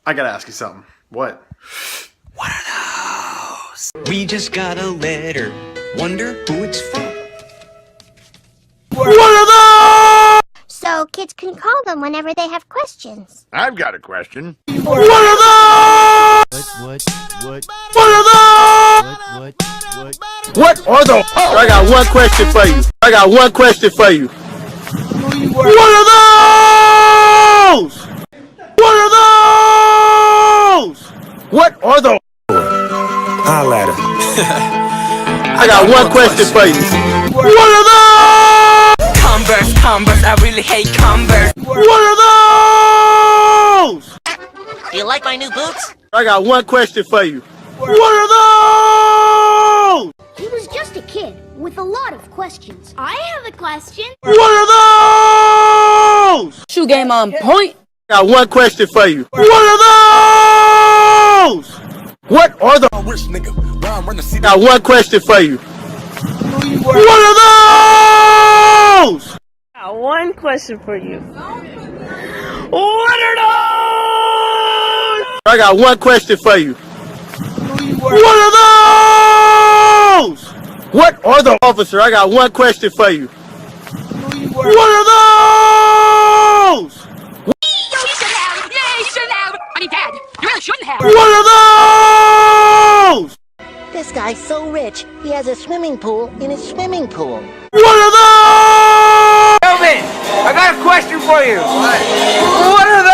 I gotta ask you something. What? What are those? We just got a letter. Wonder who it's from. What are those? So kids can call them whenever they have questions. I've got a question. What are those? What are those? What are those? I got one question for you. I got one question for you. What are those? What are those? What are those? Holla at him. I got one question for you. What are those? Converse, I really hate Converse. What are those? Do you like my new boots? I got one question for you. What are those? He was just a kid with a lot of questions. I have a question. What are those? Shoe game on point. I got one question for you. What are those? What are those? I got one question for you. What are those? I got one question for you. What are those? I got one question for you. What are those? What are those? Officer, I got one question for you. What are those? I mean, Dad, you really shouldn't have. What are those? This guy's so rich, he has a swimming pool in his swimming pool. What are those? Kelvin, I got a question for you. What are those?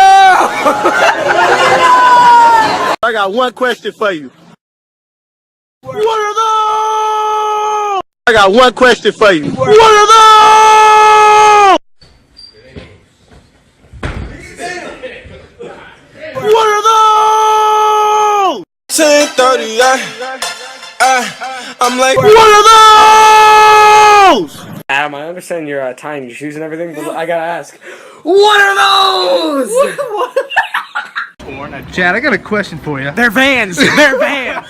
I got one question for you. What are those? I got one question for you. What are those? What are those? 10:30, I'm like, what are those? Adam, I understand you're tying your shoes and everything, but I gotta ask, what are those? Chad, I got a question for you. They're Vans. They're Vans.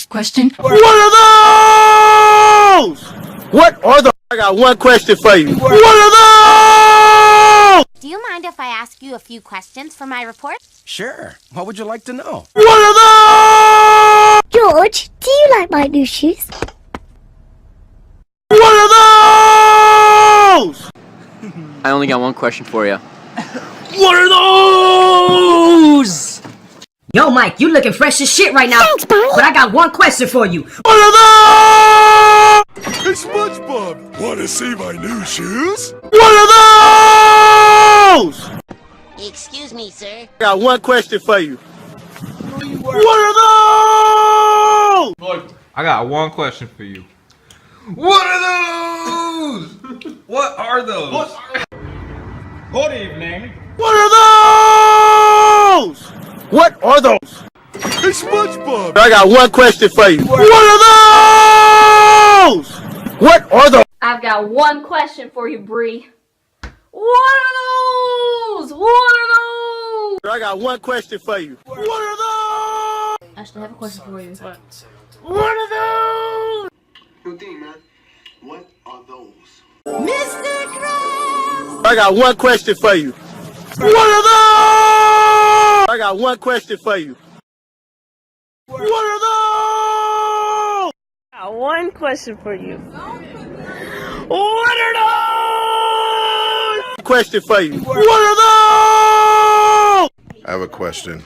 Question. What are those? What are those? I got one question for you. What are those? Do you mind if I ask you a few questions for my report? sure. What would you like to know? What are those? George, do you like my new shoes? What are those? I only got one question for you. What are those? Yo, Mike, you looking fresh as shit right now. Thanks, Barney. But I got one question for you. What are those? Hey, SpongeBob, wanna see my new shoes? What are those? Excuse me, sir. I got one question for you. What are those? Look, I got one question for you. What are those? What are those? Good evening. What are those? What are those? Hey, SpongeBob! I got one question for you. What are those? What are those? I've got one question for you, Bree. What are those? What are those? I got one question for you. What are those? I actually have a question for you. What are those? Yo, D, man, what are those? Mr. Krabs! I got one question for you. What are those? I got one question for you. What are those? I got one question for you. What are those? Question for you. What are those? I have a question.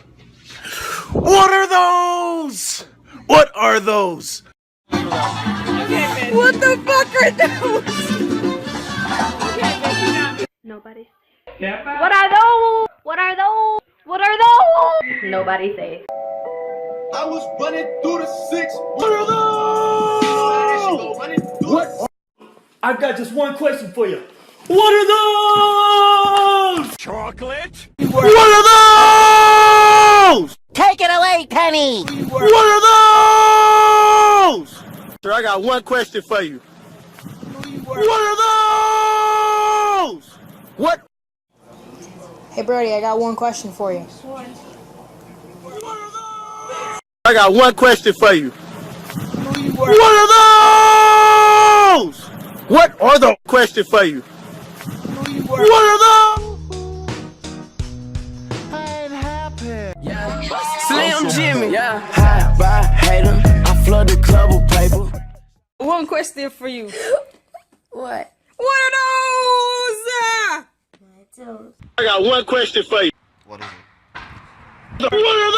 What are those? What are those? What the fuck are those? Nobody. What are those? What are those? What are those? Nobody say. I was running through the six. What are those? What? I've got just one question for you. What are those? Chocolate? What are those? Take it away, Penny! What are those? Sir, I got one question for you. What are those? What? Hey Brody, I got one question for you. I got one question for you. What are those? What are the question for you? What are those? Slim Jimmy. Yeah. High by hate him. I flood the club with paper. One question for you. What? What are those? I got one question for you. What is it? What are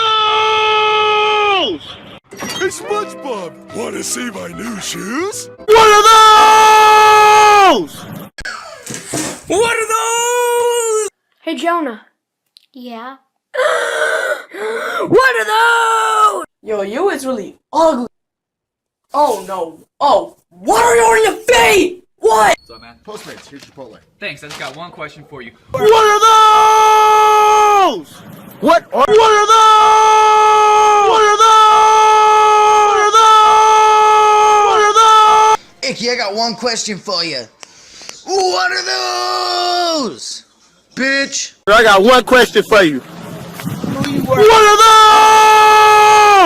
those? Hey, SpongeBob, wanna see my new shoes? What are those? What are those? Hey Jonah. Yeah. What are those? Yo, you is really ugly. Oh no. Oh, what are you on your feet? What? What's up, man? Postmates, here's Chipotle. Thanks, I just got one question for you. What are those? What are those? What are those? What are those? What are those? Icky, I got one question for you. What are those? Bitch. I got one question for you. What are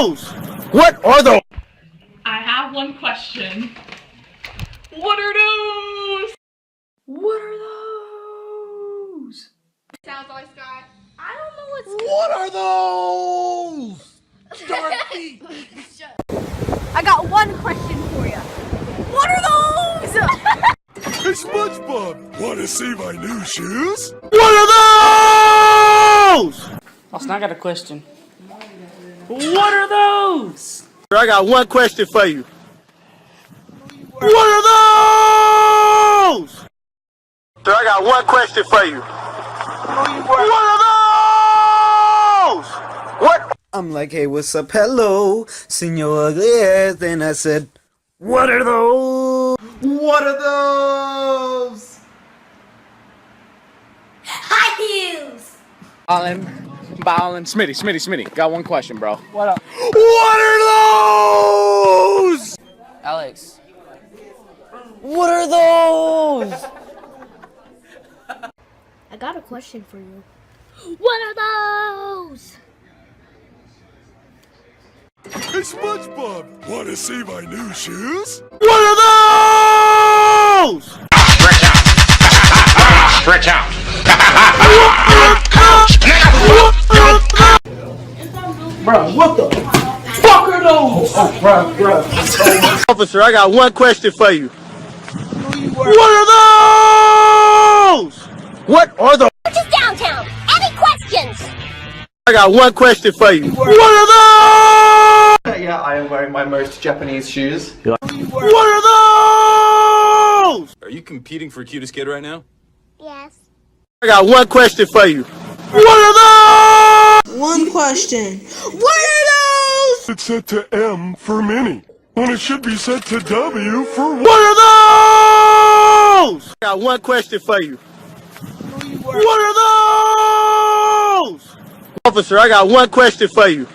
those? What are those? I have one question. What are those? What are those? Sounds like Scott. I don't know what's. What are those? Dorothy! I got one question for you. What are those? Hey, SpongeBob, wanna see my new shoes? What are those? Austin, I got a question. What are those? I got one question for you. What are those? Sir, I got one question for you. What are those? What? I'm like, hey, what's up? Hello, Senor Ugly ass. Then I said, what are those? What are those? High heels. Ballin'. Smitty. Got one question, bro. What up? What are those? Alex. What are those? I got a question for you. What are those? Hey, SpongeBob, wanna see my new shoes? What are those? Stretch out! Bro, what the fuck are those? Oh, bro. Officer, I got one question for you. What are those? What are those? Just downtown. Any questions? I got one question for you. What are those? Yeah, I am wearing my most Japanese shoes. What are those? Are you competing for cutest kid right now? Yes. I got one question for you. What are those? One question. What are those? It's set to M for mini, when it should be set to W for What are those? I got one question for you. What are those? Officer, I got one question for you.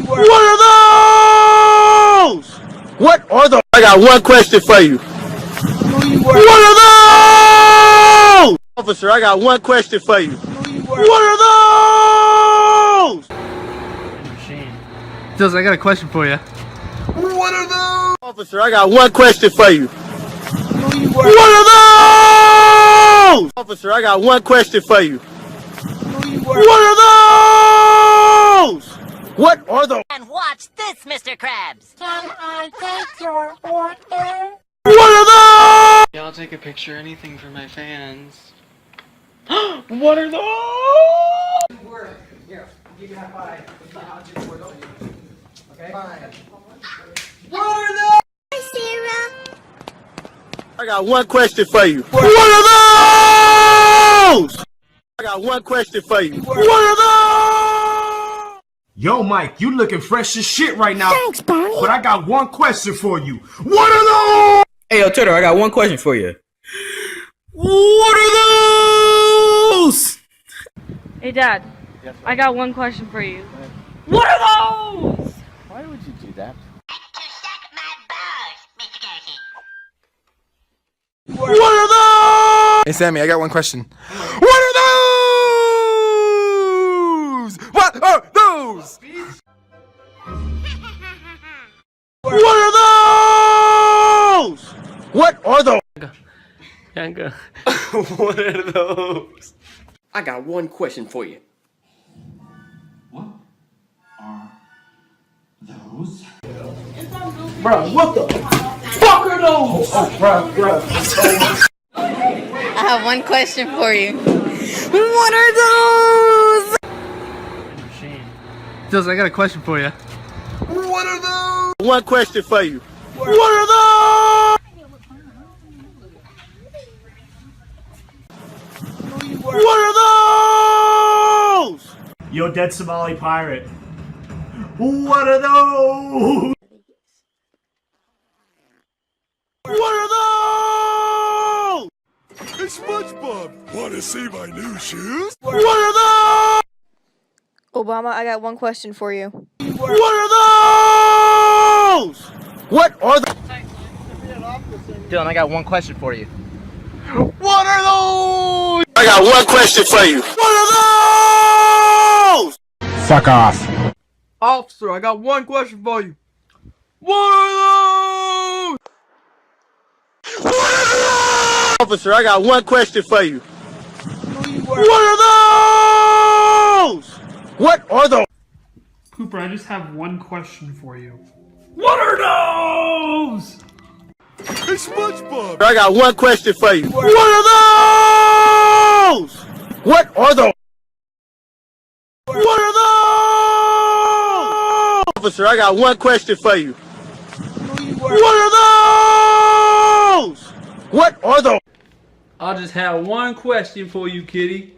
What are those? What are those? I got one question for you. What are those? Officer, I got one question for you. What are those? Dills, I got a question for you. What are those? Officer, I got one question for you. What are those? Officer, I got one question for you. What are those? What are those? And watch this, Mr. Krabs. Can I take your order? What are those? Yeah, I'll take a picture, anything for my fans. What are those? Here, give me a high five. Okay? Fine. Hi, Sarah. I got one question for you. What are those? I got one question for you. What are those? Yo, Mike, you looking fresh as shit right now. Thanks, Barney. But I got one question for you. What are those? Hey, yo, Turtle, I got one question for you. What are those? Hey, Dad. I got one question for you. What are those? Why would you do that? To suck my balls. Hey, Sammy, I got one question. What are those? What are those? What are those? What are those? What are those? I got one question for you. Bro, what the fuck are those? Oh, bro. I have one question for you. What are those? Jules, I got a question for you. What are those? One question for you. What are those? What are those? Yo, dead Somali pirate. What are those? What are those? Hey, SpongeBob, wanna see my new shoes? What are those? Obama, I got one question for you. What are those? What are those? Dylan, I got one question for you. What are those? I got one question for you. What are those? Fuck off. Officer, I got one question for you. What are those? Officer, I got one question for you. What are those? What are those? Cooper, I just have one question for you. What are those? Hey, SpongeBob. I got one question for you. What are those? What are those? What are those? Officer, I got one question for you. What are those? What are those? I just have one question for you, kitty.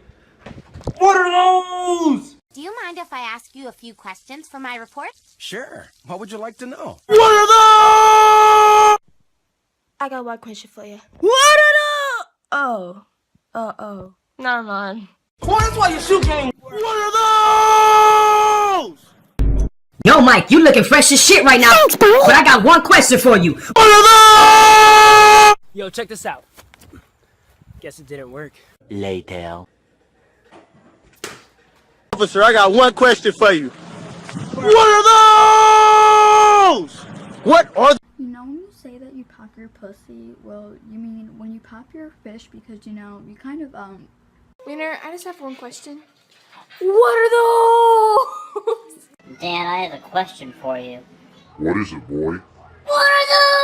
What are those? Do you mind if I ask you a few questions for my report? Sure. What would you like to know? What are those? I got one question for you. What are those? Oh. Uh-oh. Never mind. Well, that's why you shoot game. What are those? Yo, Mike, you looking fresh as shit right now. Thanks, but I got one question for you. What are those? Yo, check this out. Guess it didn't work. Later. Officer, I got one question for you. What are those? What are You know when you say that you pop your pussy, well, you mean when you pop your fish because, you know, you kind of, Wiener, I just have one question. What are those? Dan, I have a question for you. What is it, boy? What are those?